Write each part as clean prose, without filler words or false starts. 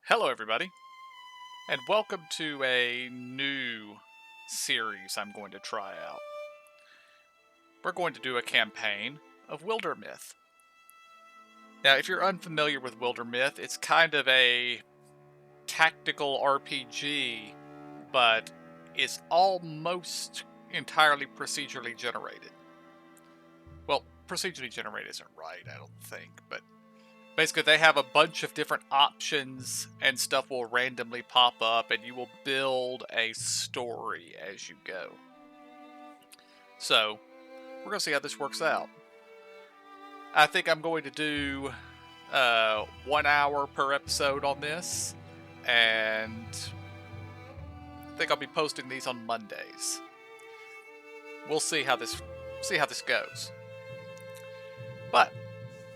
Hello, everybody, and welcome to a new series I'm going to try out. We're going to do a campaign of Wildermyth. Now, if you're unfamiliar with Wildermyth, it's kind of a tactical RPG, but it's almost entirely procedurally generated. Well, procedurally generated isn't right, I don't think, but basically, they have a bunch of different options, and stuff will randomly pop up, and you will build a story as you go. So, we're going to see how this works out. I think I'm going to do 1 hour per episode on this, and I think I'll be posting these on Mondays. We'll see how this goes. But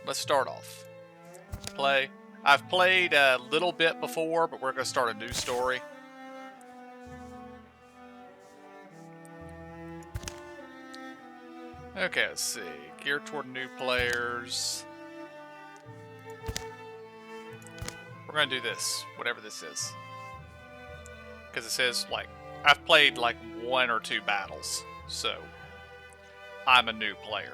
let's start off. Play. I've played a little bit before, but we're going to start a new story. Okay, let's see. Geared toward new players. We're going to do this, whatever this is. Because it says, I've played, 1 or 2 battles, so I'm a new player.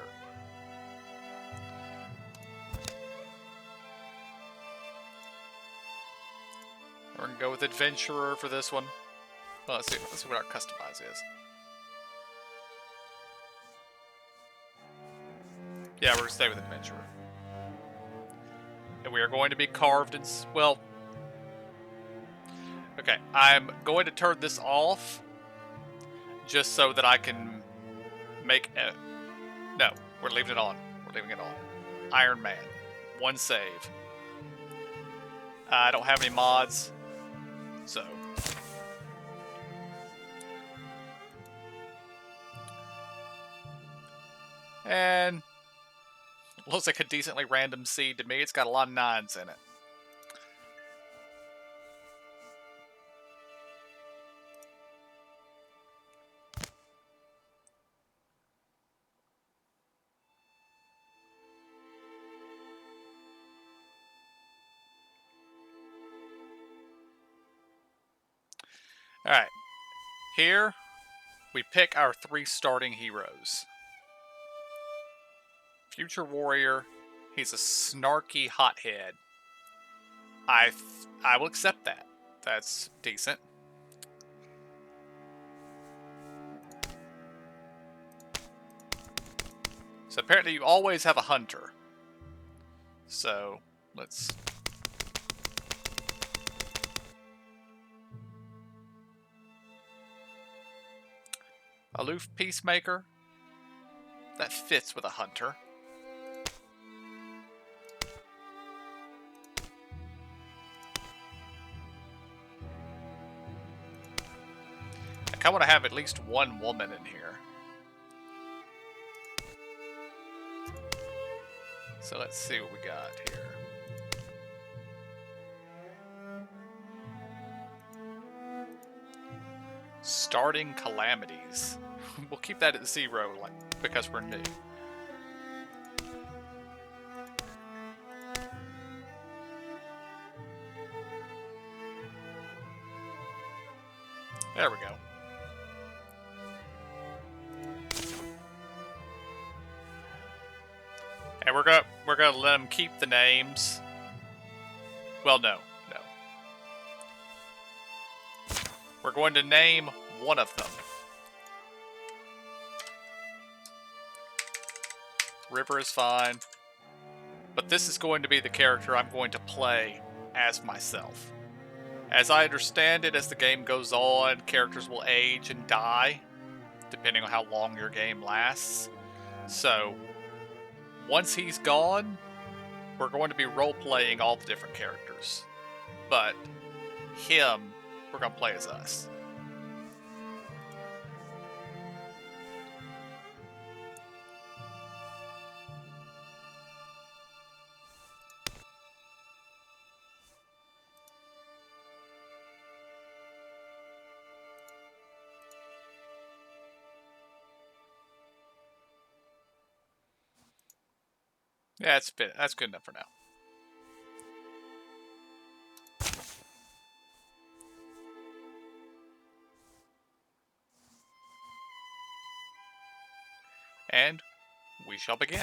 We're going to go with Adventurer for this one. Well, let's see what our customize is. Yeah, we're going to stay with Adventurer. And we are going to be carved in... Well... Okay, I'm going to turn this off. Just so that I can make a... No, we're leaving it on. We're leaving it on. Iron Man. 1 save. I don't have any mods. So... And... looks like a decently random seed to me. It's got a lot of 9s in it. Alright. Here, we pick our 3 starting heroes. Future Warrior, he's a snarky hothead. I will accept that. That's decent. So apparently you always have a hunter. So, let's... Aloof Peacemaker. That fits with a hunter. I want to have at least 1 woman in here. So let's see what we got here. Starting calamities. We'll keep that at 0, because we're new. There we go. And we're gonna let them keep the names. Well, no. We're going to name one of them. River is fine. But this is going to be the character I'm going to play as myself. As I understand it, as the game goes on, characters will age and die, depending on how long your game lasts. So, once he's gone, we're going to be role-playing all the different characters. But him, we're going to play as us. Yeah, that's good enough for now. And we shall begin.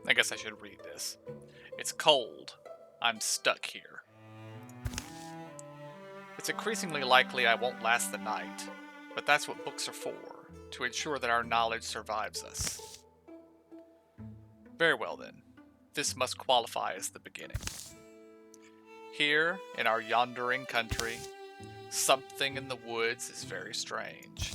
I guess I should read this. It's cold. I'm stuck here. It's increasingly likely I won't last the night, but that's what books are for, to ensure that our knowledge survives us. Very well then, this must qualify as the beginning. Here, in our yondering country, something in the woods is very strange.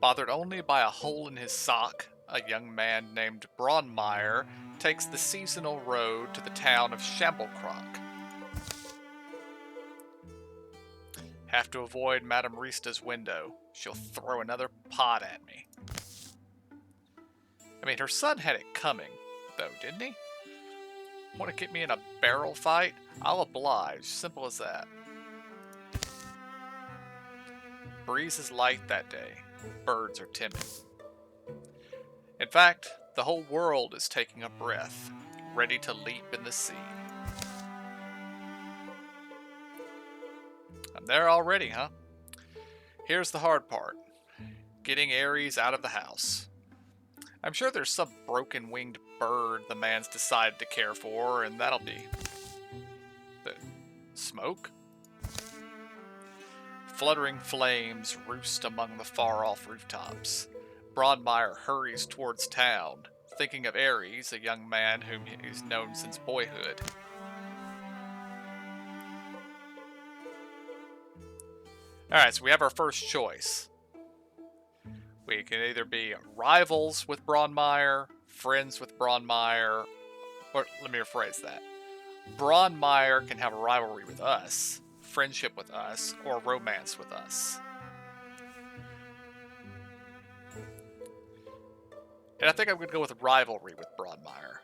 Bothered only by a hole in his sock, a young man named Bradmark takes the seasonal road to the town of Shamblecrock. Have to avoid Madame Rista's window. She'll throw another pot at me. I mean, her son had it coming, though, didn't he? Want to get me in a barrel fight? I'll oblige. Simple as that. Breeze is light that day. Birds are timid. In fact, the whole world is taking a breath, ready to leap in the sea. I'm there already, huh? Here's the hard part. Getting Ares out of the house. I'm sure there's some broken-winged bird the man's decided to care for, and that'll be... the smoke? Fluttering flames roost among the far-off rooftops. Bradmark hurries towards town, thinking of Ares, a young man whom he's known since boyhood. Alright, so we have our first choice. We can either be rivals with Bradmark, friends with Bradmark, or let me rephrase that. Bradmark can have a rivalry with us, friendship with us, or romance with us. And I think I'm going to go with rivalry with Bradmark,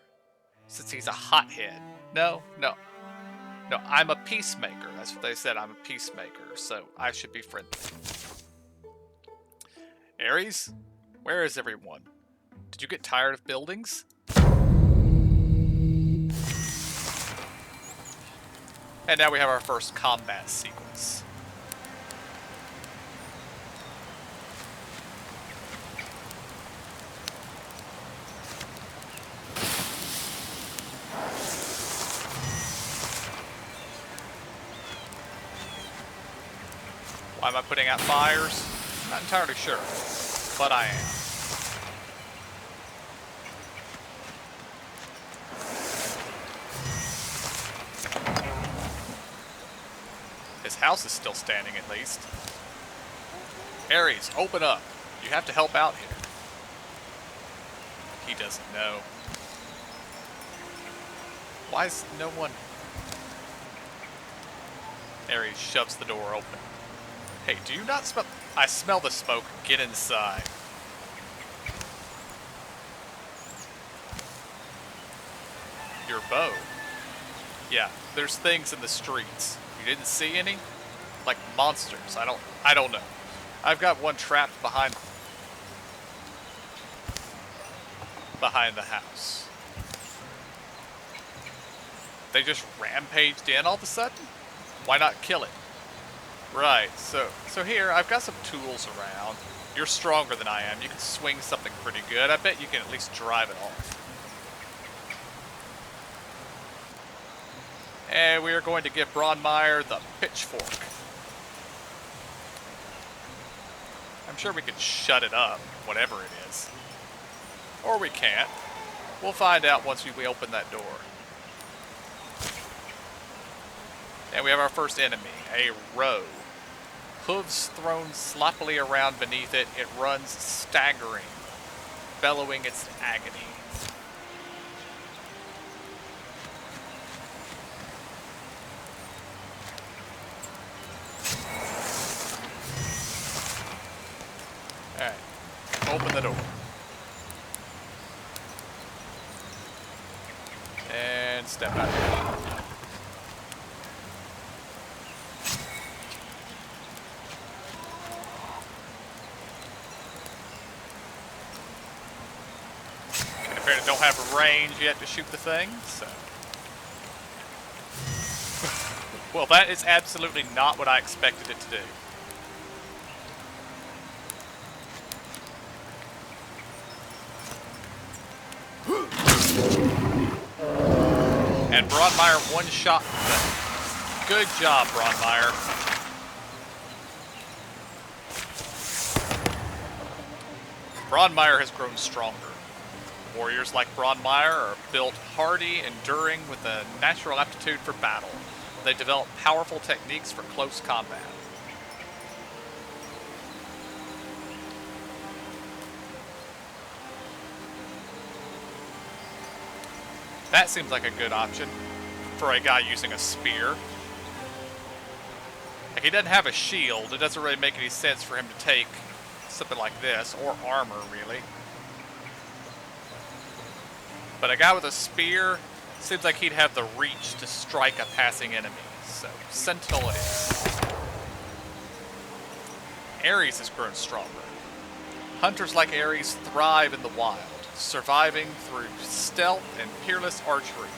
since he's a hothead. No, I'm a peacemaker. That's what they said, I'm a peacemaker, so I should be friendly. Ares, where is everyone? Did you get tired of buildings? And now we have our first combat sequence. Why am I putting out fires? Not entirely sure, but I am. His house is still standing, at least. Ares, open up. You have to help out here. He doesn't know. Why is no one... Ares shoves the door open. Hey, do you not smell... I smell the smoke. Get inside. Your bow. Yeah, there's things in the streets. You didn't see any? Like monsters. I don't know. I've got one trapped behind the house. They just rampaged in all of a sudden? Why not kill it? Right, so here, I've got some tools around. You're stronger than I am. You can swing something pretty good. I bet you can at least drive it off. And we are going to give Bradmark the pitchfork. I'm sure we could shut it up, whatever it is. Or we can't. We'll find out once we open that door. And we have our first enemy, a roe. Hooves thrown sloppily around beneath it, it runs staggering, bellowing its agony. Alright, open the door. And step out. Apparently don't have a range yet to shoot the thing, so... Well, that is absolutely not what I expected it to do. And Bradmark one shot the thing. Good job, Bradmark. Bradmark has grown stronger. Warriors like Bradmark are built hardy, enduring, with a natural aptitude for battle. They develop powerful techniques for close combat. That seems like a good option for a guy using a spear. Like, he doesn't have a shield. It doesn't really make any sense for him to take something like this, or armor, really. But a guy with a spear seems like he'd have the reach to strike a passing enemy. So, Sentinel it is. Ares has grown stronger. Hunters like Ares thrive in the wild, surviving through stealth and peerless archery.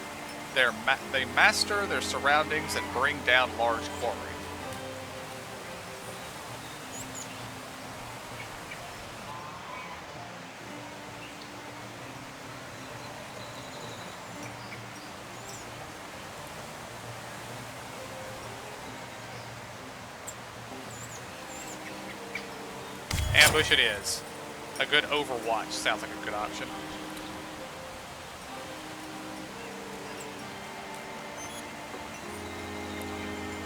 They master their surroundings and bring down large quarry. Ambush it is. A good Overwatch sounds like a good option.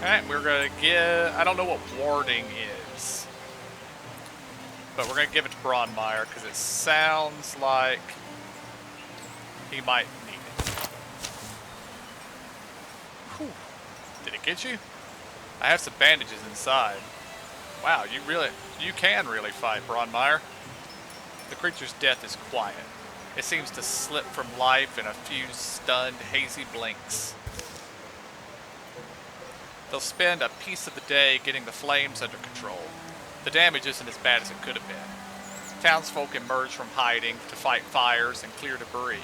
Alright, we're gonna give... I don't know what warding is. But we're gonna give it to Bradmark because it sounds like he might need it. Whew. Did it get you? I have some bandages inside. Wow, you can really fight, Bradmark. The creature's death is quiet. It seems to slip from life in a few stunned, hazy blinks. They'll spend a piece of the day getting the flames under control. The damage isn't as bad as it could have been. Townsfolk emerge from hiding to fight fires and clear debris.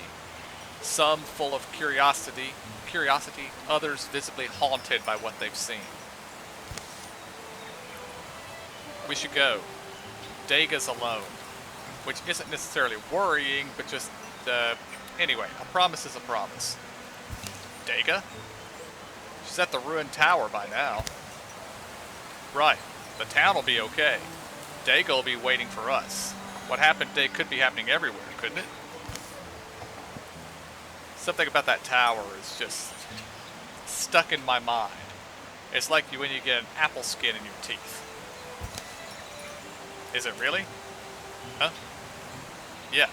Some full of curiosity, others visibly haunted by what they've seen. We should go. Daga's alone. Which isn't necessarily worrying, but just, anyway, a promise is a promise. Daga? She's at the ruined tower by now. Right. The town will be okay. Daga will be waiting for us. What happened today could be happening everywhere, couldn't it? Something about that tower is just stuck in my mind. It's like when you get an apple skin in your teeth. Is it really? Huh? Yeah.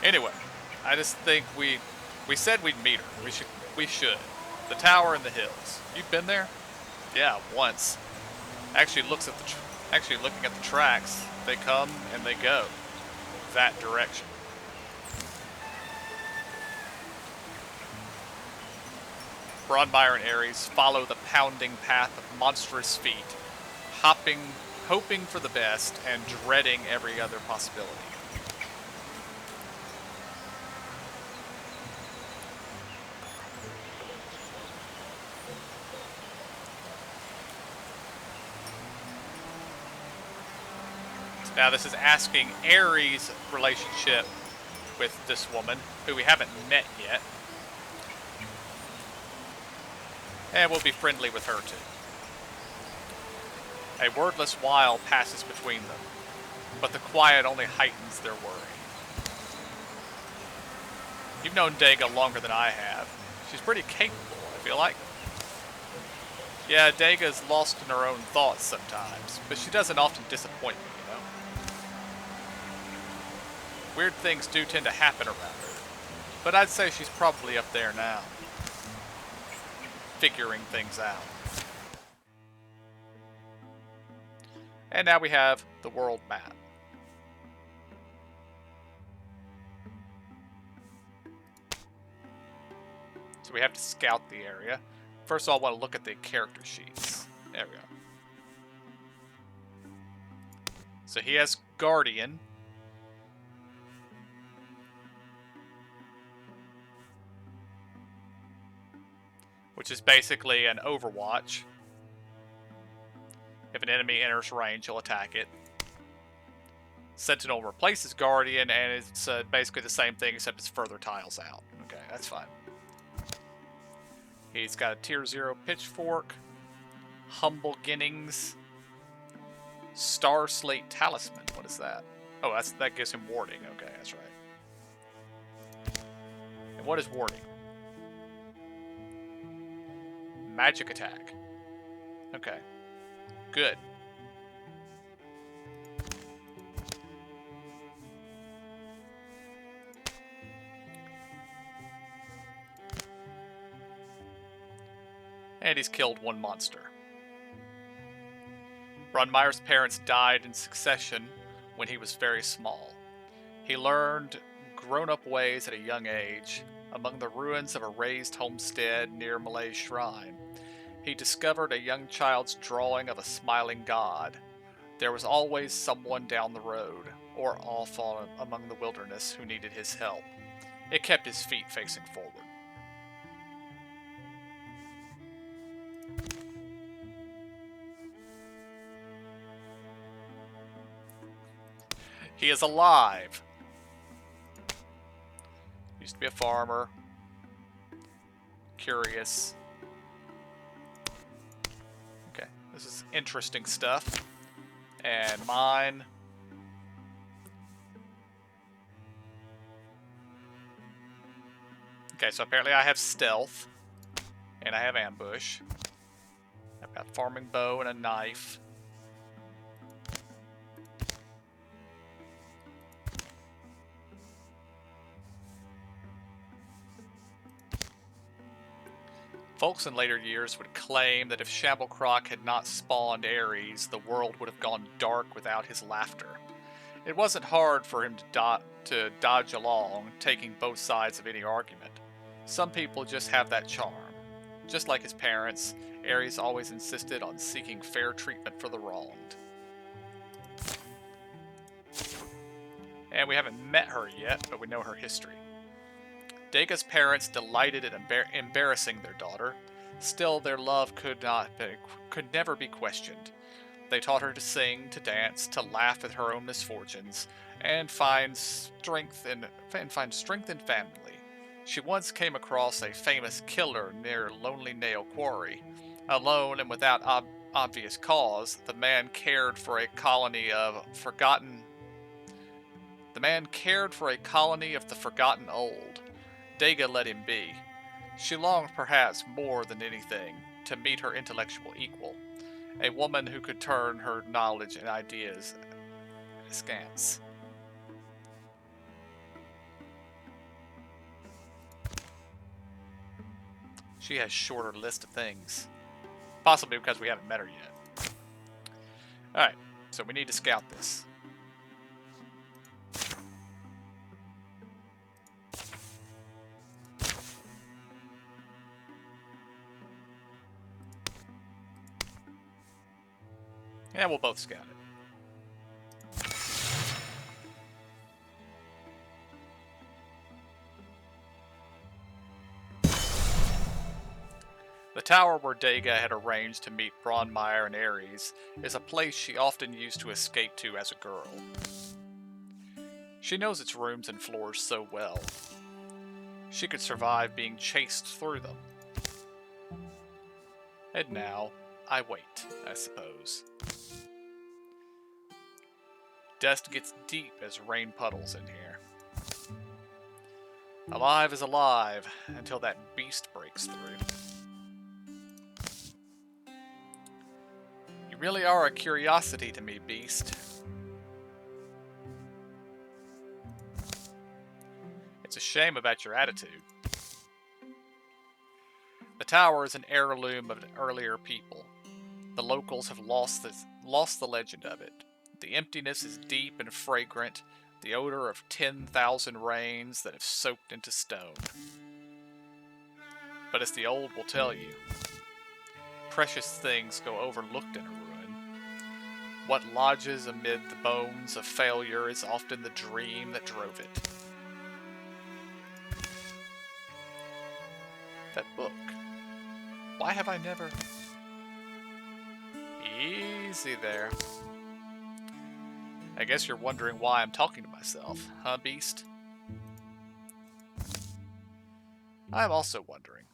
Anyway, I just think we said we'd meet her. We should. The tower in the hills. You've been there? Yeah, once. Actually looking at the tracks, they come and they go that direction. Bradmark and Ares follow the pounding path of monstrous feet, hoping for the best and dreading every other possibility. Now this is asking Ares' relationship with this woman, who we haven't met yet. And we'll be friendly with her too. A wordless while passes between them, but the quiet only heightens their worry. You've known Daga longer than I have. She's pretty capable, I feel like. Yeah, Daga's lost in her own thoughts sometimes, but she doesn't often disappoint me, you know? Weird things do tend to happen around her, but I'd say she's probably up there now, figuring things out. And now we have the world map. So we have to scout the area. First of all, I want to look at the character sheets. There we go. So he has Guardian. which is basically an Overwatch. If an enemy enters range, you'll attack it. Sentinel replaces Guardian, and it's basically the same thing, except it's further tiles out. Okay, that's fine. He's got a Tier 0 Pitchfork, Humble Ginnings, Star Slate Talisman. What is that? Oh, that gives him warding. Okay, that's right. And what is warding? Magic attack. Okay. Good. And he's killed one monster. Bradmark's parents died in succession when he was very small. He learned grown-up ways at a young age. Among the ruins of a raised homestead near Malay's shrine, he discovered a young child's drawing of a smiling god. There was always someone down the road, or off among the wilderness, who needed his help. It kept his feet facing forward. He is alive. Used to be a farmer. Curious. Okay, this is interesting stuff. And mine. Okay, so apparently I have stealth. And I have ambush. I've got farming bow and a knife. Folks in later years would claim that if Shamblecroc had not spawned Ares, the world would have gone dark without his laughter. It wasn't hard for him to dodge along, taking both sides of any argument. Some people just have that charm. Just like his parents, Ares always insisted on seeking fair treatment for the wronged. And we haven't met her yet, but we know her history. Dega's parents delighted in embarrassing their daughter. Still, their love could never be questioned. They taught her to sing, to dance, to laugh at her own misfortunes, and find strength in family. She once came across a famous killer near Lonely Nail Quarry. Alone and without obvious cause, the man cared for a colony of the forgotten old. Dega let him be. She longed perhaps more than anything to meet her intellectual equal, a woman who could turn her knowledge and ideas askance. She has shorter list of things, possibly because we haven't met her yet. Alright, so we need to scout this. Yeah, we'll both scout it. The tower where Dega had arranged to meet Bradmark and Ares is a place she often used to escape to as a girl. She knows its rooms and floors so well. She could survive being chased through them. And now, I wait, I suppose. Dust gets deep as rain puddles in here. Alive is alive until that beast breaks through. You really are a curiosity to me, beast. It's a shame about your attitude. The tower is an heirloom of an earlier people. The locals have lost the legend of it. The emptiness is deep and fragrant, the odor of 10,000 rains that have soaked into stone. But as the old will tell you, precious things go overlooked in a ruin. What lodges amid the bones of failure is often the dream that drove it. That book. Why have I never... Easy there. I guess you're wondering why I'm talking to myself, huh, Beast? I'm also wondering.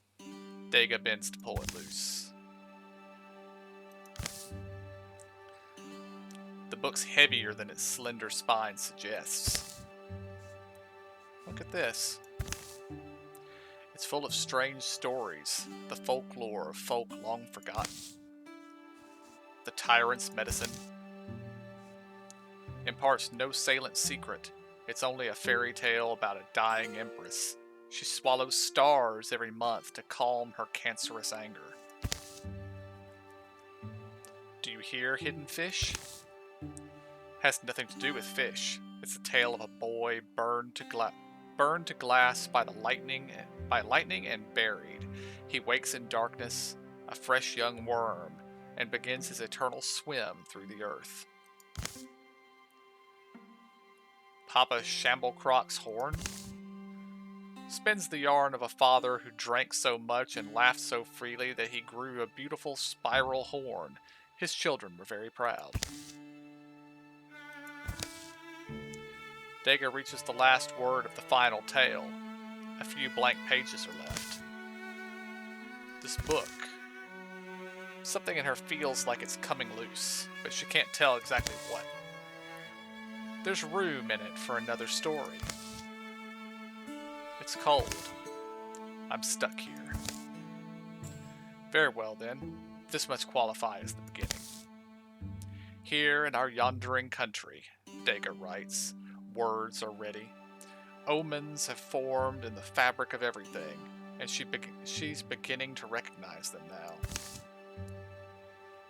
Dega bends to pull it loose. The book's heavier than its slender spine suggests. Look at this. It's full of strange stories, the folklore of folk long forgotten. The tyrant's medicine imparts no salient secret. It's only a fairy tale about a dying empress. She swallows stars every month to calm her cancerous anger. Do you hear, hidden fish? Has nothing to do with fish. It's the tale of a boy burned to glass by lightning and buried. He wakes in darkness, a fresh young worm, and begins his eternal swim through the earth. Papa Shamblecrock's horn spins the yarn of a father who drank so much and laughed so freely that he grew a beautiful spiral horn. His children were very proud. Dega reaches the last word of the final tale. A few blank pages are left. This book. Something in her feels like it's coming loose, but she can't tell exactly what. There's room in it for another story. It's cold. I'm stuck here. Very well then, this must qualify as the beginning. Here in our yondering country, Dega writes, words are ready. Omens have formed in the fabric of everything, and she's beginning to recognize them now.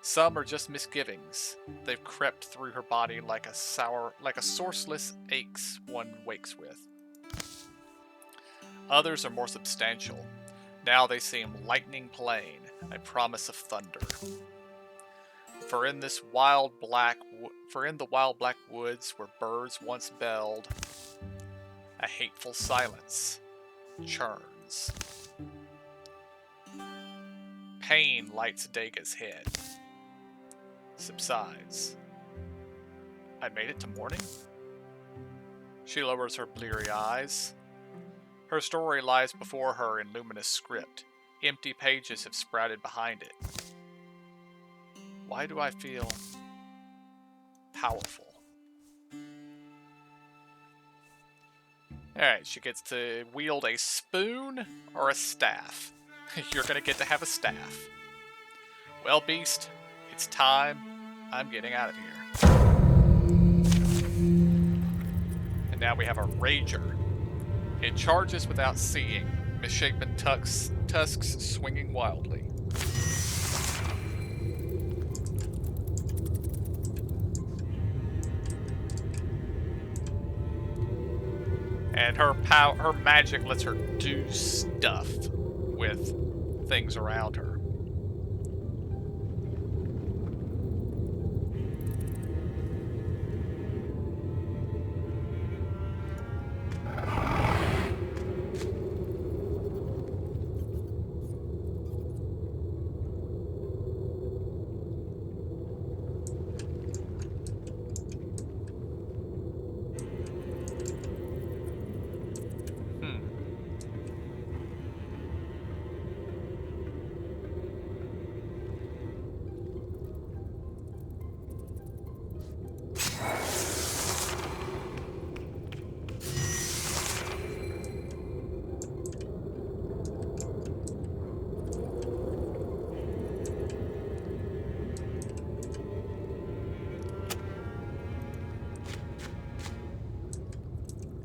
Some are just misgivings. They've crept through her body like a sourceless aches one wakes with. Others are more substantial. Now they seem lightning plain, a promise of thunder. For in the wild black woods where birds once belled, a hateful silence churns. Pain lights Dega's head. Subsides. I made it to morning? She lowers her bleary eyes. Her story lies before her in luminous script. Empty pages have sprouted behind it. Why do I feel powerful? Alright, she gets to wield a spoon or a staff. You're gonna get to have a staff. Well, Beast, it's time. I'm getting out of here. And now we have a Rager. It charges without seeing, misshapen tusks swinging wildly. And her magic lets her do stuff with things around her.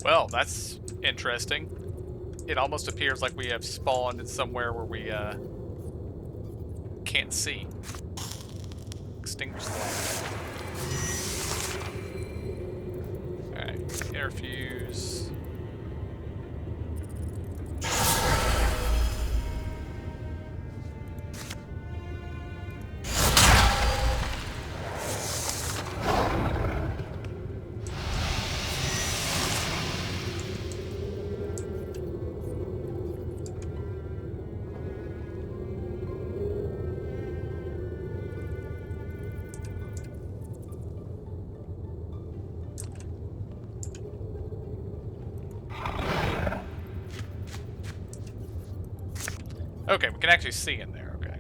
Well, that's interesting. It almost appears like we have spawned in somewhere where we can't see. Extinguish the light. Alright, interfuse. Okay, we can actually see in there, okay.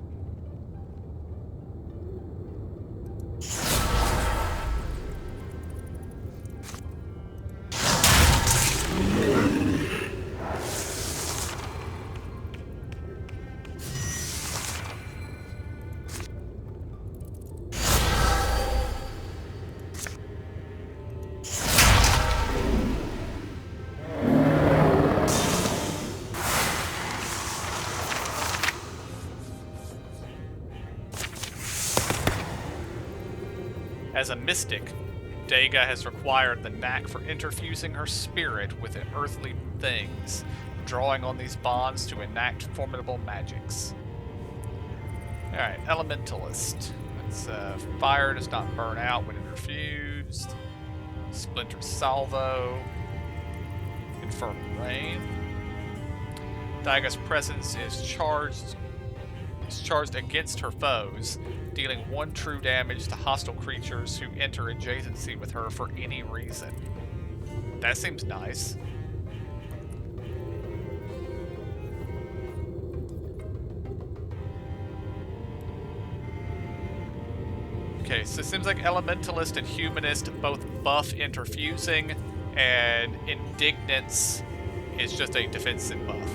As a mystic, Dega has acquired the knack for interfusing her spirit with earthly things, drawing on these bonds to enact formidable magics. Alright, Elementalist. That's, fire does not burn out when interfused. Splinter Salvo. Infernal Rain. Daiga's presence is charged against her foes, dealing 1 true damage to hostile creatures who enter adjacency with her for any reason. That seems nice. Okay, so it seems like Elementalist and Humanist both buff interfusing, and Indignance is just a defensive buff.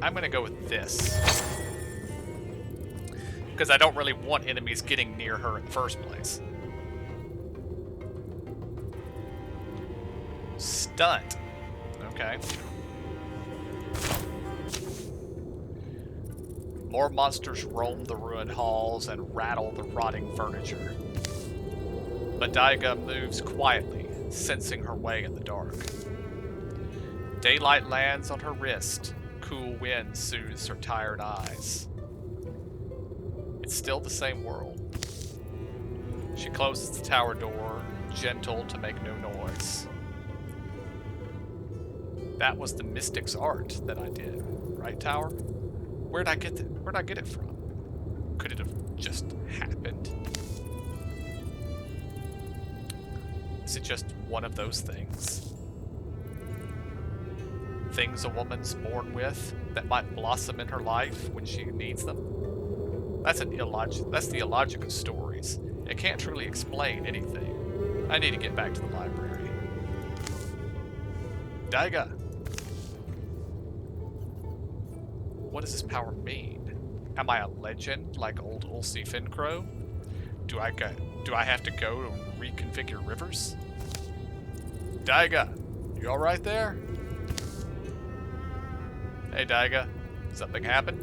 I'm going to go with this, because I don't really want enemies getting near her in the first place. Stunt. Okay. More monsters roam the ruined halls and rattle the rotting furniture. But Daiga moves quietly, sensing her way in the dark. Daylight lands on her wrist. Cool wind soothes her tired eyes. It's still the same world. She closes the tower door, gentle to make no noise. That was the mystic's art that I did, right, Tower? Where'd I get it from? Could it have just happened? Is it just one of those things? Things a woman's born with that might blossom in her life when she needs them? That's the illogic of stories. It can't truly explain anything. I need to get back to the library. Daiga! What does this power mean? Am I a legend like old Ulsi Fincrow? Do I have to go to reconfigure rivers? Daiga! You alright there? Hey, Daiga. Something happened?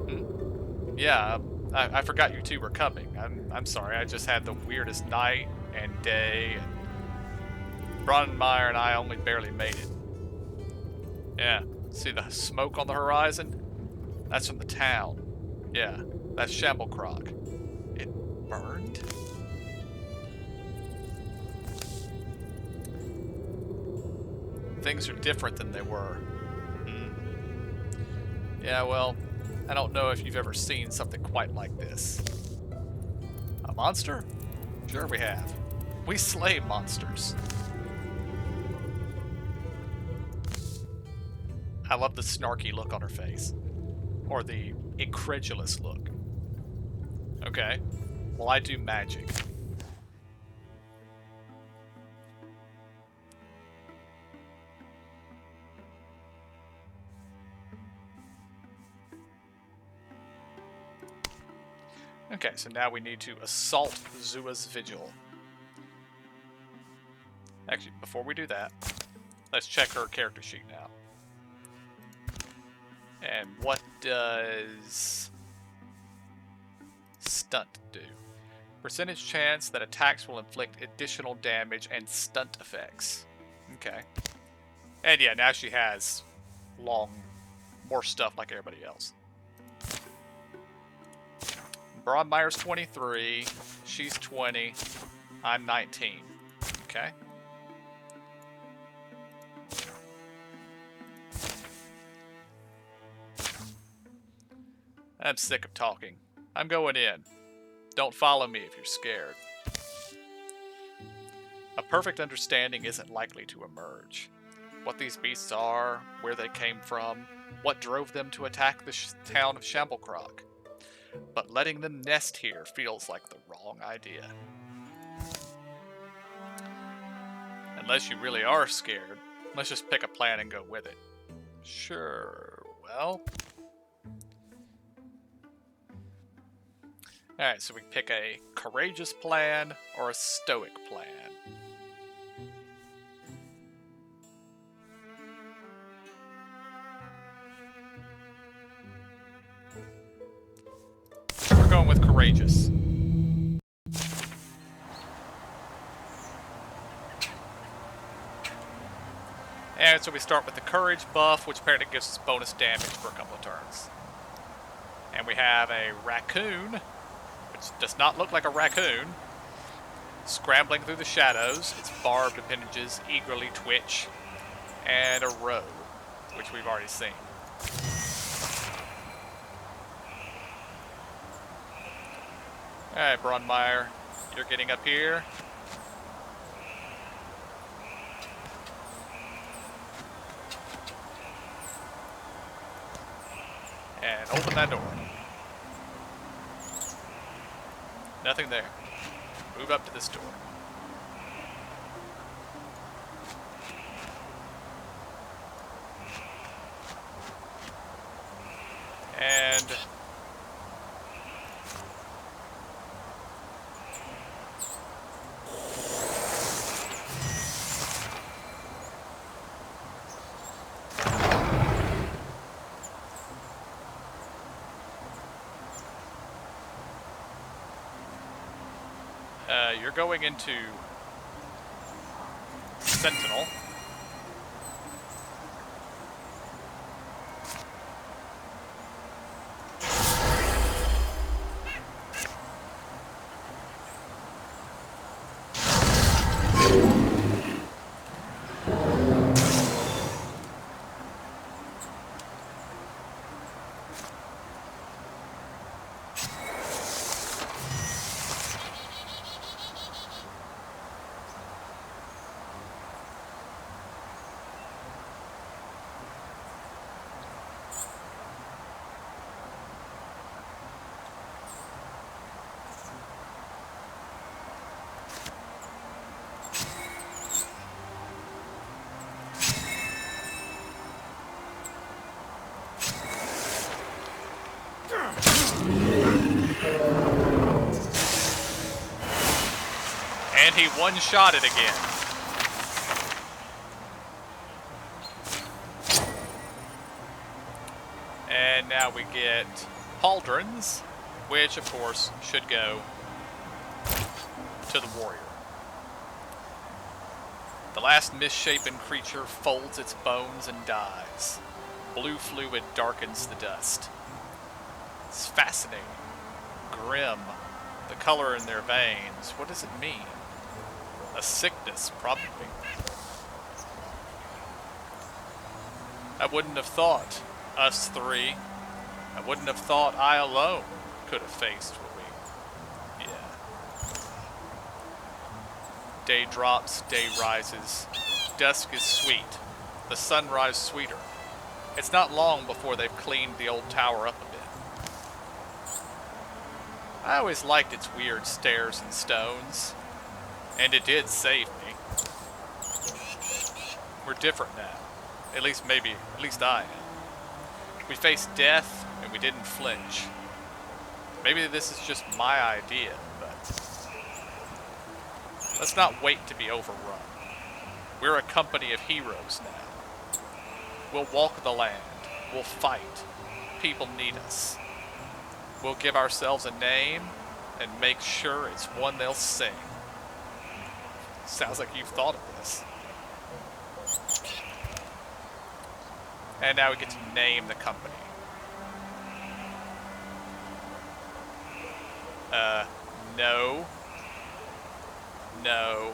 Hmm? Yeah, I forgot you two were coming. I'm sorry, I just had the weirdest night and day, and Bradmark and I only barely made it. Yeah, see the smoke on the horizon? That's from the town. Yeah, that's Shamblecrock. It burned? Things are different than they were. Yeah, well, I don't know if you've ever seen something quite like this. A monster? Sure we have. We slay monsters. I love the snarky look on her face. Or the incredulous look. Okay. Well, I do magic. Okay, so now we need to assault Zua's Vigil. Actually, before we do that, let's check her character sheet now. And what does Stunt do? Percentage chance that attacks will inflict additional damage and stunt effects. Okay. And yeah, now she has more stuff like everybody else. Bradmark's 23, she's 20, I'm 19. Okay. I'm sick of talking. I'm going in. Don't follow me if you're scared. A perfect understanding isn't likely to emerge. What these beasts are, where they came from, what drove them to attack the town of Shamblecrock. But letting them nest here feels like the wrong idea. Unless you really are scared, let's just pick a plan and go with it. Sure, well... Alright, so we pick a courageous plan or a stoic plan. We're going with courageous. And so we start with the courage buff, which apparently gives us bonus damage for a couple of turns. And we have a raccoon, which does not look like a raccoon, scrambling through the shadows. Its barbed appendages eagerly twitch. And a roe, which we've already seen. Alright, Bradmark, you're getting up here. And open that door. Nothing there. Move up to this door. And... you're going into Sentinel. And he one-shot it again. And now we get pauldrons, which of course should go to the warrior. The last misshapen creature folds its bones and dies. Blue fluid darkens the dust. It's fascinating. Grim. The color in their veins. What does it mean? A sickness, probably. I wouldn't have thought us three. I wouldn't have thought I alone could have faced what we... Yeah. Day drops, day rises. Dusk is sweet. The sunrise sweeter. It's not long before they've cleaned the old tower up a bit. I always liked its weird stairs and stones. And it did save me. We're different now. At least I am. We faced death, and we didn't flinch. Maybe this is just my idea, but... let's not wait to be overrun. We're a company of heroes now. We'll walk the land. We'll fight. People need us. We'll give ourselves a name, and make sure it's one they'll sing. Sounds like you've thought of this. And now we get to name the company. No. No.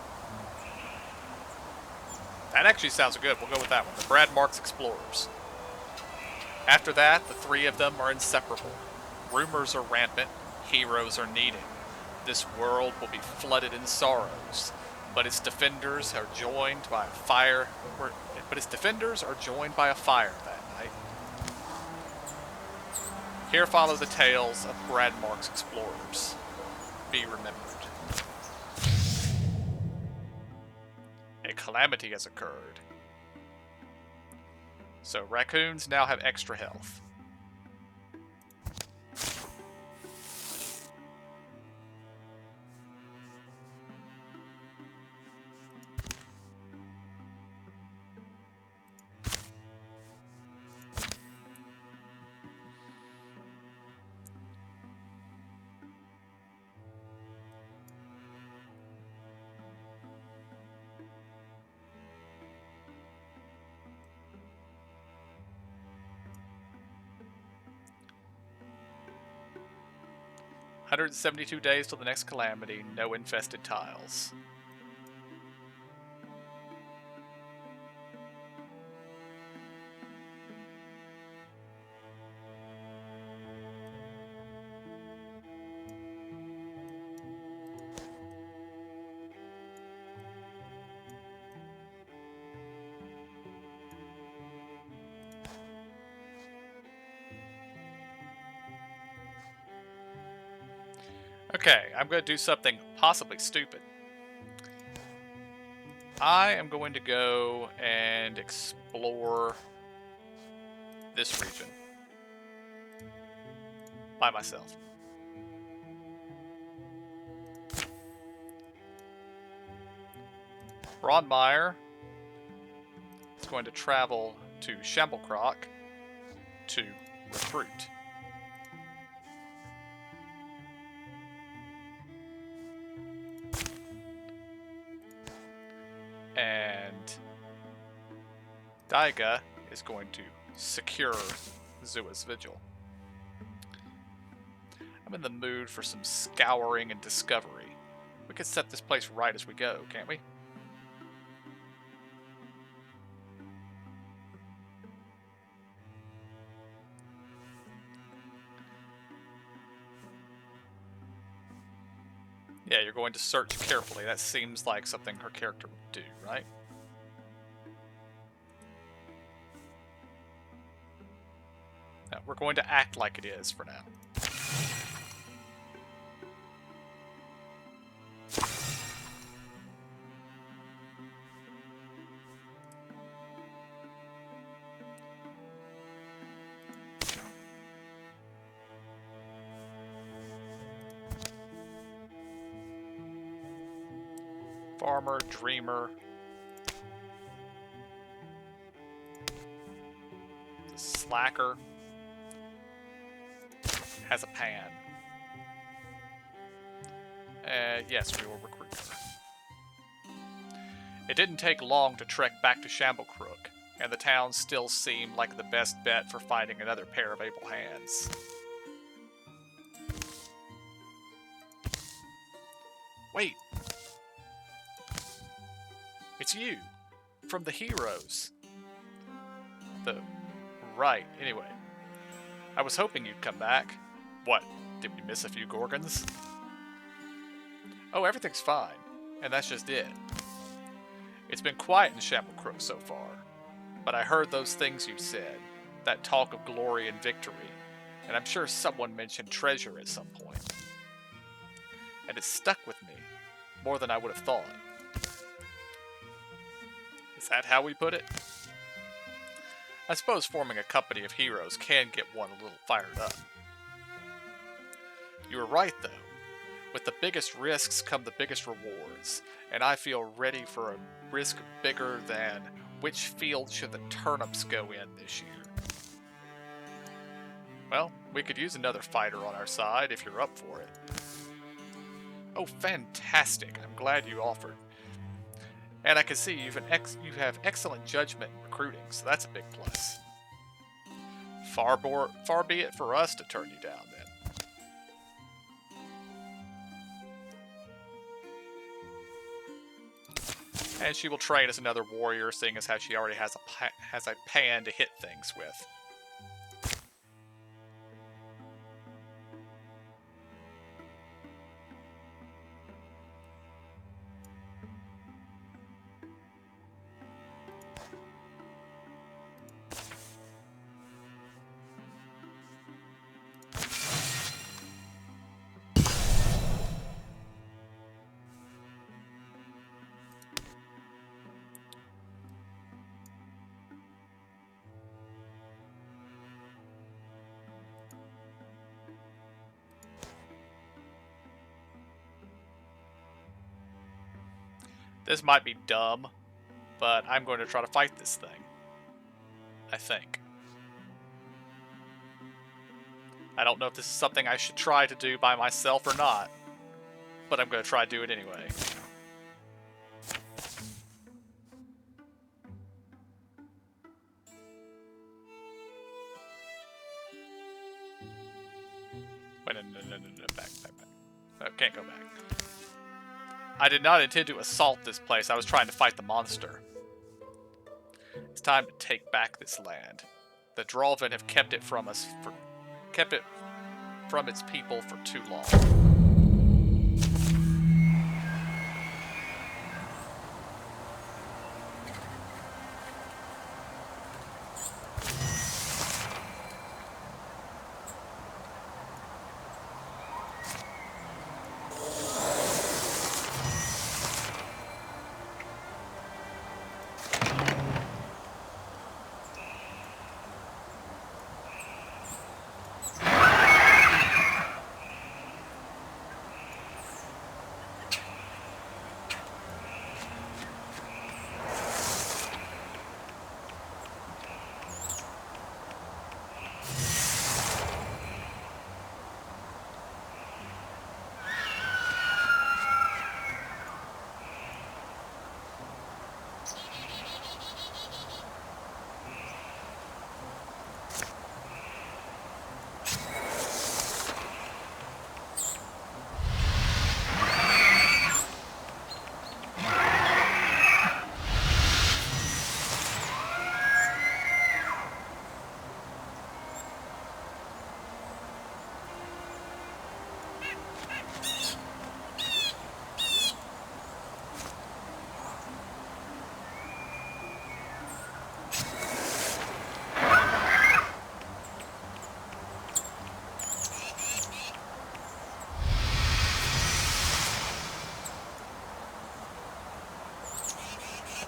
That actually sounds good. We'll go with that one. The Bradmark's Explorers. After that, the three of them are inseparable. Rumors are rampant. Heroes are needed. This world will be flooded in sorrows, but its defenders are joined by a fire. That night. Here follow the tales of Bradmark's explorers. Be remembered. A calamity has occurred. So raccoons now have extra health. "172 days till the next calamity, no infested tiles." Okay, I'm going to do something possibly stupid. I am going to go and explore this region by myself. Bradmark is going to travel to Shamblecrock to recruit. And Daiga is going to secure Zua's Vigil. I'm in the mood for some scouring and discovery. We could set this place right as we go, can't we? Yeah, you're going to search carefully. That seems like something her character would do, right? No, we're going to act like it is for now. Farmer, dreamer. The slacker has a pan. Yes, we will recruit her. It didn't take long to trek back to Shamblecrook, and the town still seemed like the best bet for finding another pair of able hands. Wait! It's you! From the heroes! Right, anyway. I was hoping you'd come back. What, did we miss a few Gorgons? Oh, everything's fine. And that's just it. It's been quiet in Shamblecrook so far. But I heard those things you said. That talk of glory and victory. And I'm sure someone mentioned treasure at some point. And it stuck with me. More than I would have thought. Is that how we put it? I suppose forming a company of heroes can get one a little fired up. You were right, though. With the biggest risks come the biggest rewards, and I feel ready for a risk bigger than which field should the turnips go in this year. Well, we could use another fighter on our side if you're up for it. Oh, fantastic. I'm glad you offered. And I can see you have excellent judgment in recruiting, so that's a big plus. Far be it for us to turn you down, then. And she will train as another warrior, seeing as how she already has a pan to hit things with. This might be dumb, but I'm going to try to fight this thing. I think. I don't know if this is something I should try to do by myself or not, but I'm going to try to do it anyway. Wait, no, back. No, can't go back. I did not intend to assault this place. I was trying to fight the monster. It's time to take back this land. The Drolven have kept it from us kept it from its people for too long.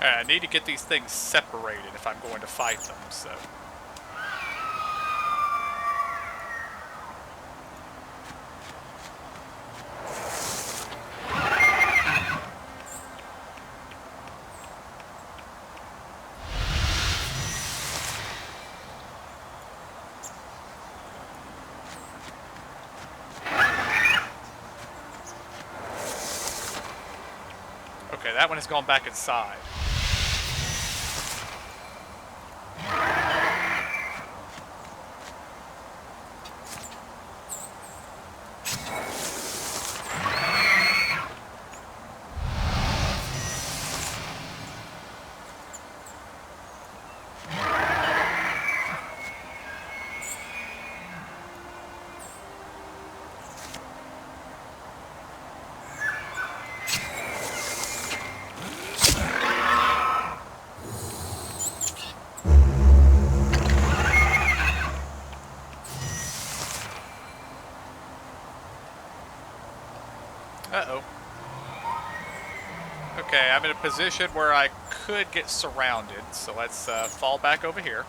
Alright, I need to get these things separated if I'm going to fight them, so... Okay, that one has gone back inside. Uh-oh. Okay, I'm in a position where I could get surrounded, so let's fall back over here.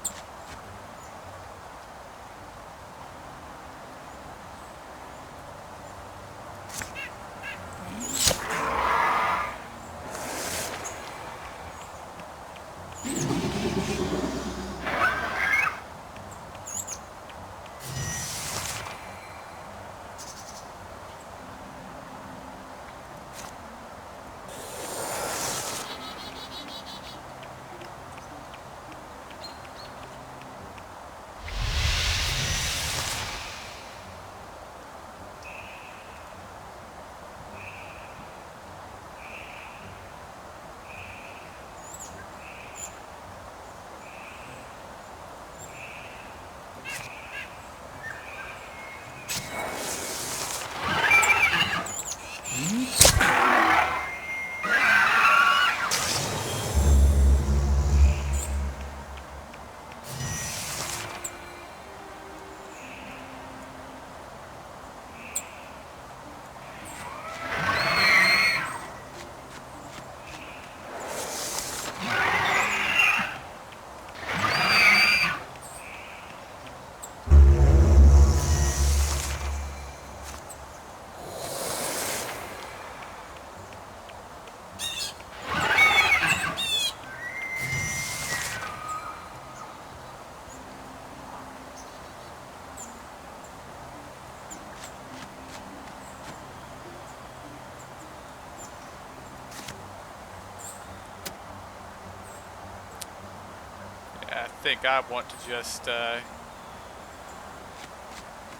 think I want to just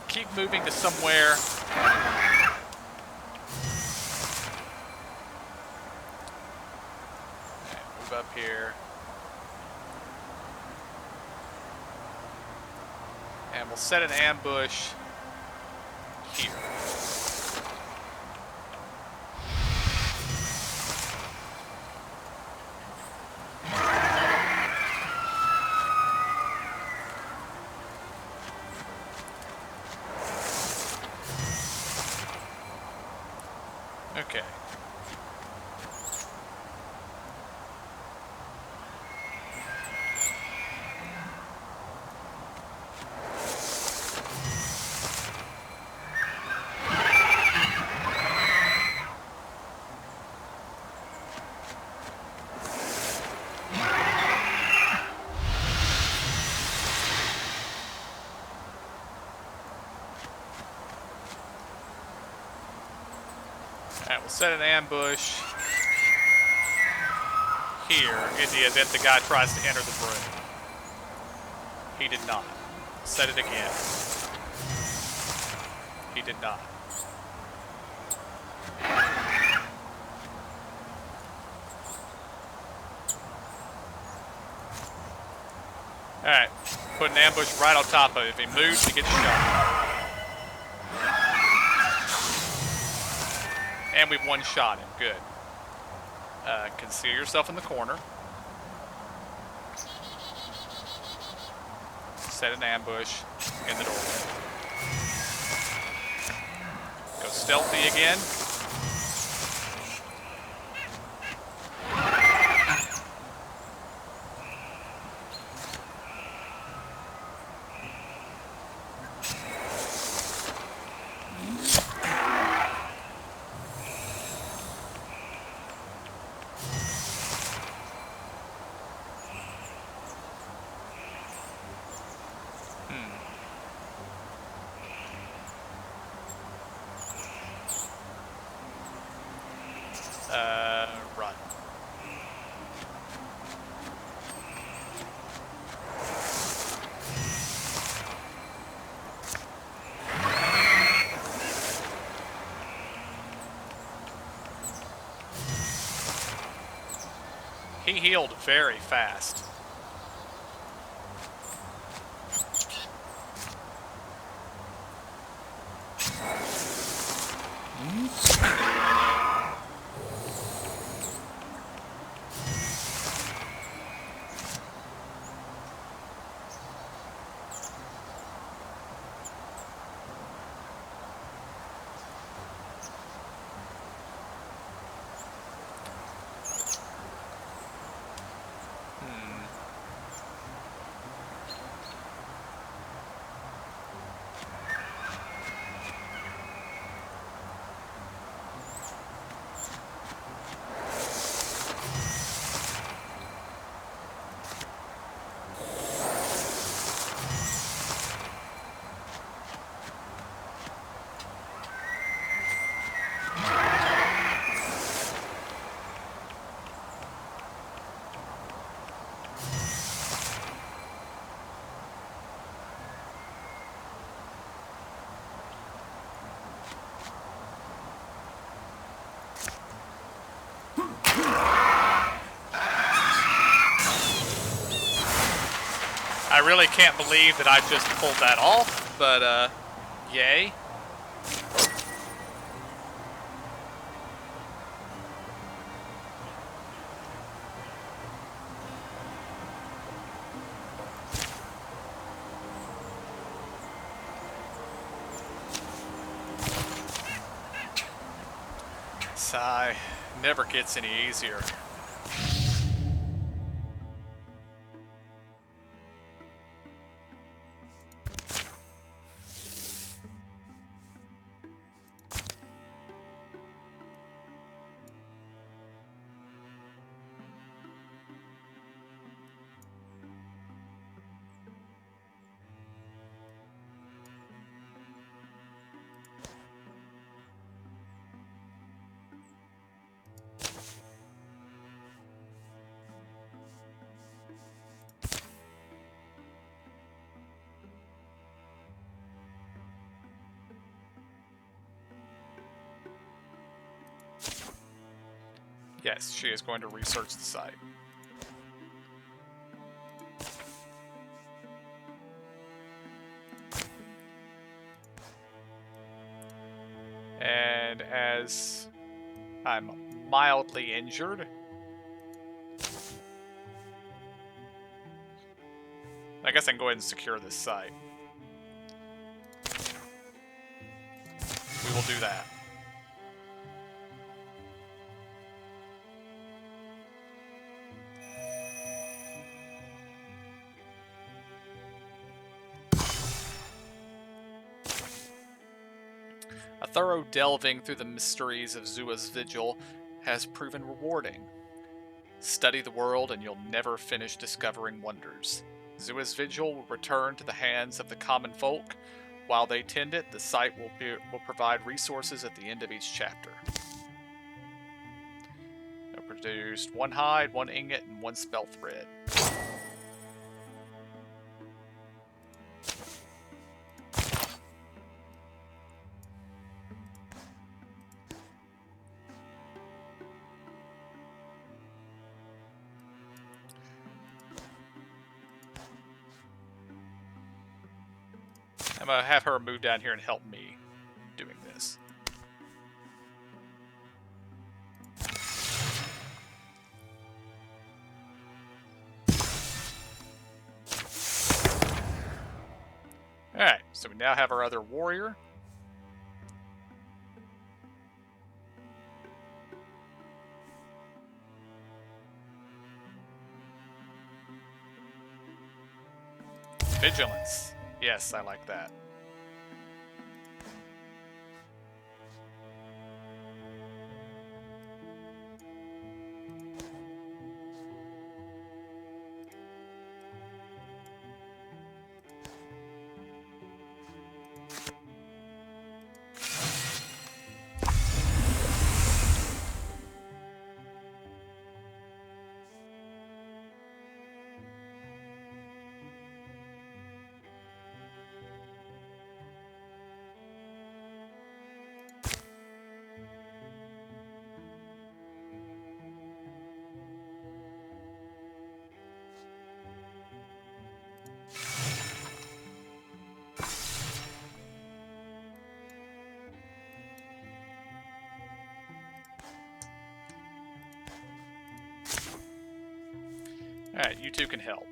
keep moving to somewhere. Okay, move up here. And we'll set an ambush here. Okay. Alright, we'll set an ambush here in the event the guy tries to enter the room. He did not. Set it again. He did not. Alright, put an ambush right on top of it. If he moves, he gets shot. And we've one-shot him. Good. Conceal yourself in the corner. Set an ambush in the doorway. Go stealthy again. Run. He healed very fast. I really can't believe that I just pulled that off, but, yay. Sigh, never gets any easier. Yes, she is going to research the site. And as I'm mildly injured, I guess I can go ahead and secure this site. We will do that. A thorough delving through the mysteries of Zua's vigil has proven rewarding. Study the world and you'll never finish discovering wonders. Zua's vigil will return to the hands of the common folk. While they tend it, the site will provide resources at the end of each chapter. I produced 1 hide, 1 ingot, and 1 spell thread. I'm going to have her move down here and help me doing this. Alright, so we now have our other warrior. Vigilance. Yes, I like that. Alright, you two can help.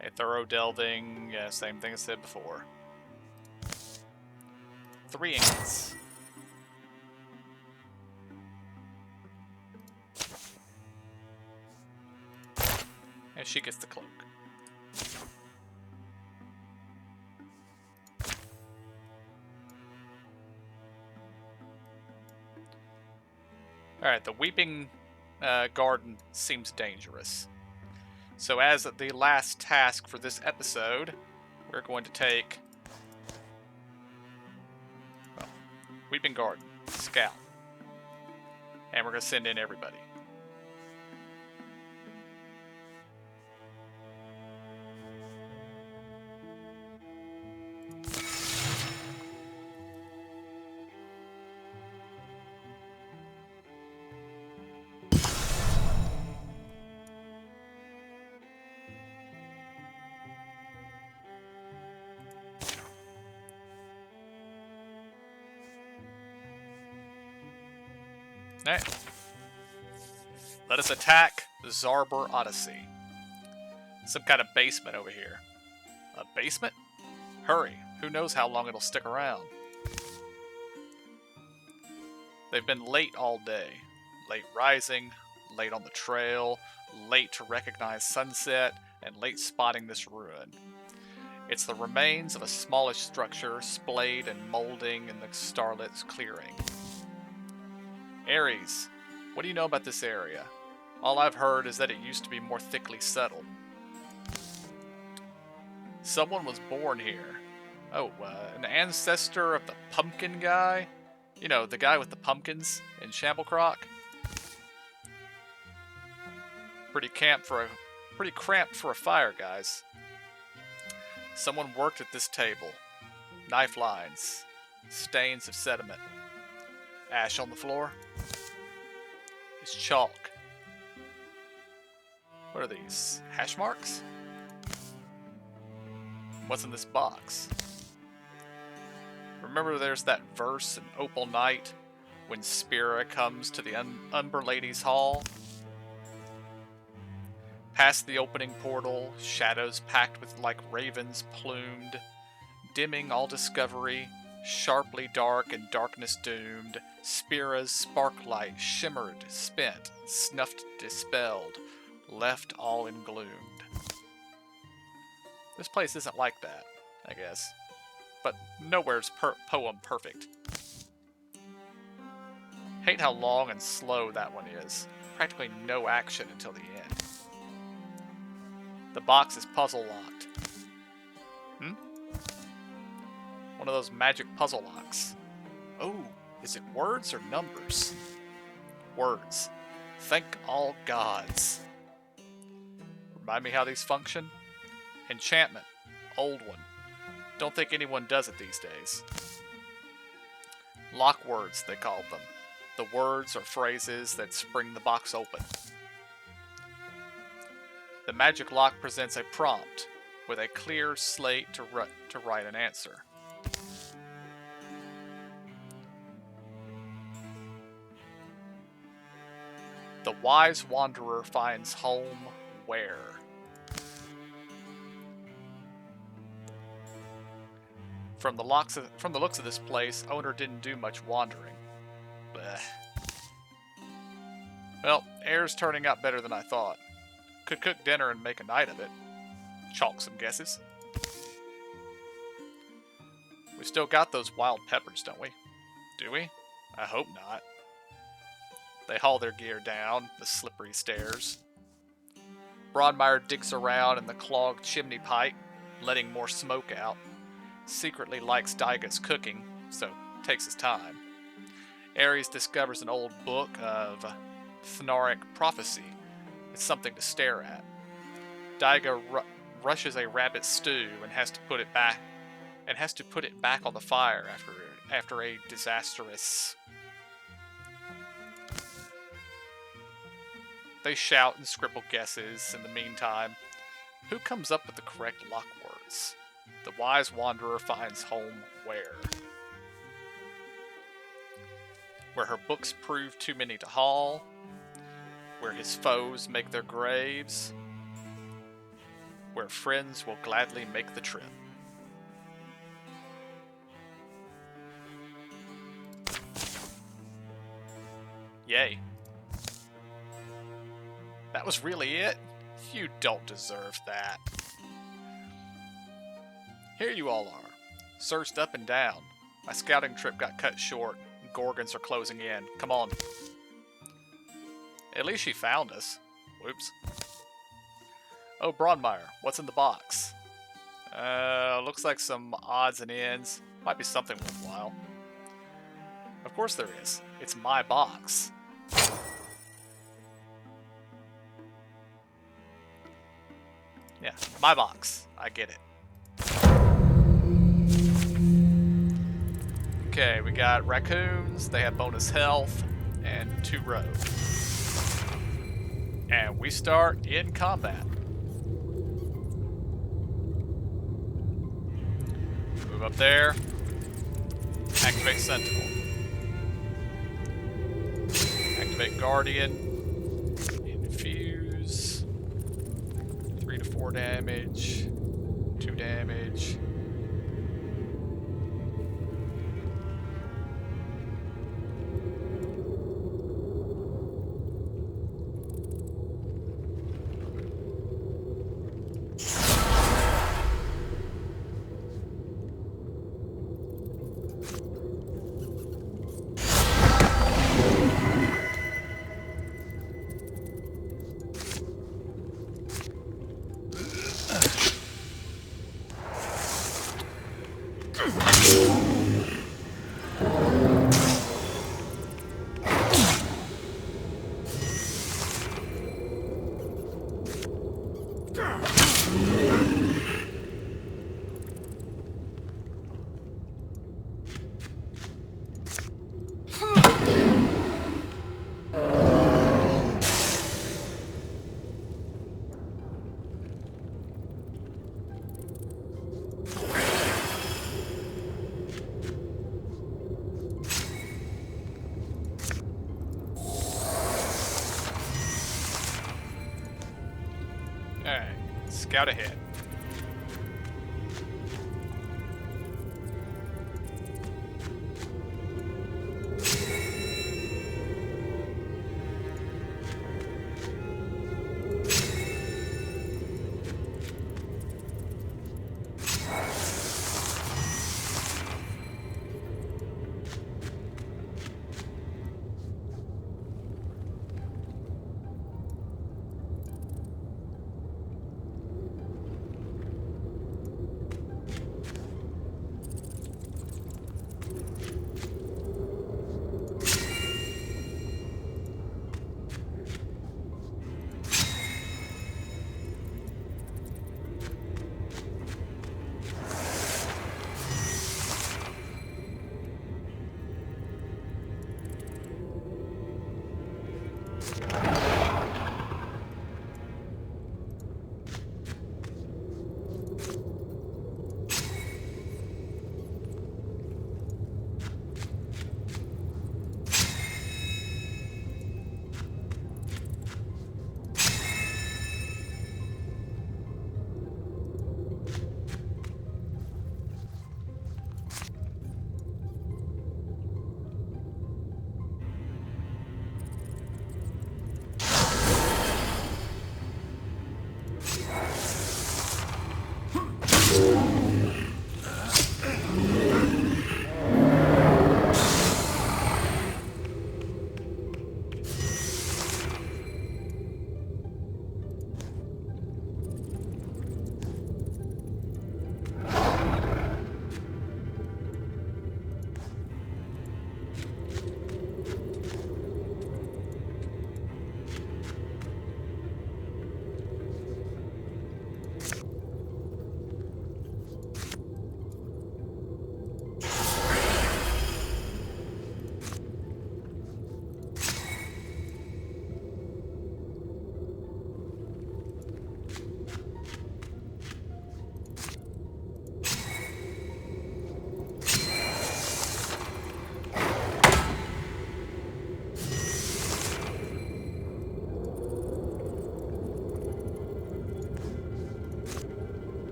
A thorough delving, yeah, same thing I said before. 3 ingots. And she gets the cloak. Alright, the Weeping Garden seems dangerous. So as the last task for this episode, we're going to take... well, Weeping Garden, Scout. And we're going to send in everybody. Alright. Let us attack the Zarbor Odyssey. Some kind of basement over here. A basement? Hurry. Who knows how long it'll stick around. They've been late all day. Late rising, late on the trail, late to recognize sunset, and late spotting this ruin. It's the remains of a smallish structure, splayed and molding in the starlit clearing. Ares, what do you know about this area? All I've heard is that it used to be more thickly settled. Someone was born here. Oh, an ancestor of the pumpkin guy? You know, the guy with the pumpkins in Shamblecrock? Pretty cramped for a fire, guys. Someone worked at this table. Knife lines. Stains of sediment. Ash on the floor. It's chalk. What are these? Hash marks? What's in this box? Remember there's that verse in Opal Night when Spira comes to the Umber Lady's Hall? Past the opening portal, shadows packed with like ravens plumed, dimming all discovery, sharply dark and darkness doomed, Spira's sparklight shimmered, spent, snuffed, dispelled, left all engloomed. This place isn't like that, I guess. But nowhere's poem perfect. Hate how long and slow that one is. Practically no action until the end. The box is puzzle locked. One of those magic puzzle locks. Oh, is it words or numbers? Words. Thank all gods. Remind me how these function? Enchantment. Old one. Don't think anyone does it these days. Lock words, they called them. The words or phrases that spring the box open. The magic lock presents a prompt with a clear slate to write an answer. The wise wanderer finds home where? From the looks of this place, owner didn't do much wandering. Blech. Well, air's turning out better than I thought. Could cook dinner and make a night of it. Chalk some guesses. We still got those wild peppers, don't we? Do we? I hope not. They haul their gear down the slippery stairs. Bradmark digs around in the clogged chimney pipe, letting more smoke out. Secretly likes Daiga's cooking, so takes his time. Ares discovers an old book of Thnaric prophecy. It's something to stare at. Daiga rushes a rabbit stew and has to put it back on the fire after a disastrous. They shout and scribble guesses in the meantime. Who comes up with the correct lock words? The wise wanderer finds home where? Where her books prove too many to haul? Where his foes make their graves? Where friends will gladly make the trip? Yay. That was really it? You don't deserve that. Here you all are, searched up and down. My scouting trip got cut short. Gorgons are closing in. Come on. At least she found us. Whoops. Oh, Bradmark, what's in the box? Looks like some odds and ends. Might be something worthwhile. Of course there is. It's my box. Yeah, my box. I get it. Okay, we got raccoons, they have bonus health, and 2 rogues. And we start in combat. Move up there. Activate Sentinel. Activate Guardian. Infuse. 3 to 4 damage. 2 damage. out ahead.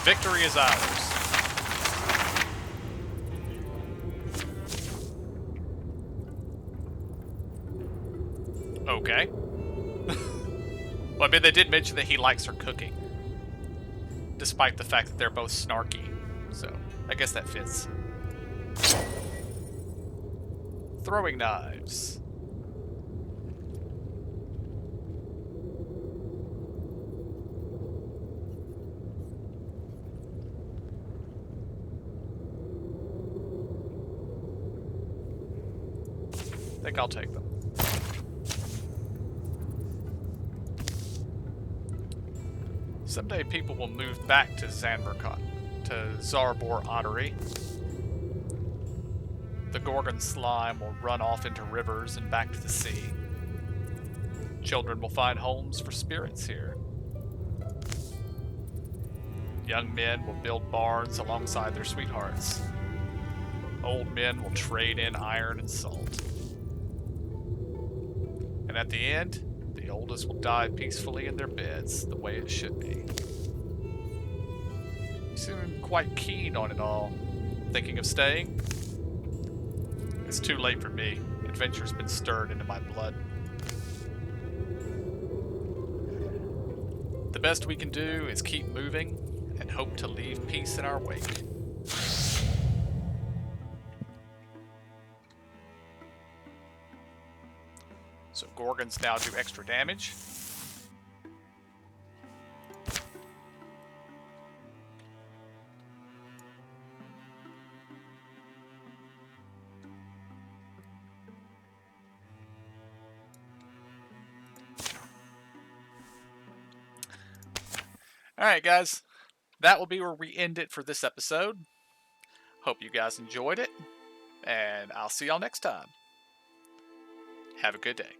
Victory is ours. Okay. Well, I mean, they did mention that he likes her cooking. Despite the fact that they're both snarky. So, I guess that fits. Throwing knives. I think I'll take them. Someday people will move back to Zanberkot, to Zarbor Ottery. The Gorgon slime will run off into rivers and back to the sea. Children will find homes for spirits here. Young men will build barns alongside their sweethearts. Old men will trade in iron and salt. And at the end, the oldest will die peacefully in their beds, the way it should be. You seem quite keen on it all. Thinking of staying? It's too late for me. Adventure's been stirred into my blood. The best we can do is keep moving and hope to leave peace in our wake. So Gorgons now do extra damage. Alright, guys. That will be where we end it for this episode. Hope you guys enjoyed it, and I'll see y'all next time. Have a good day.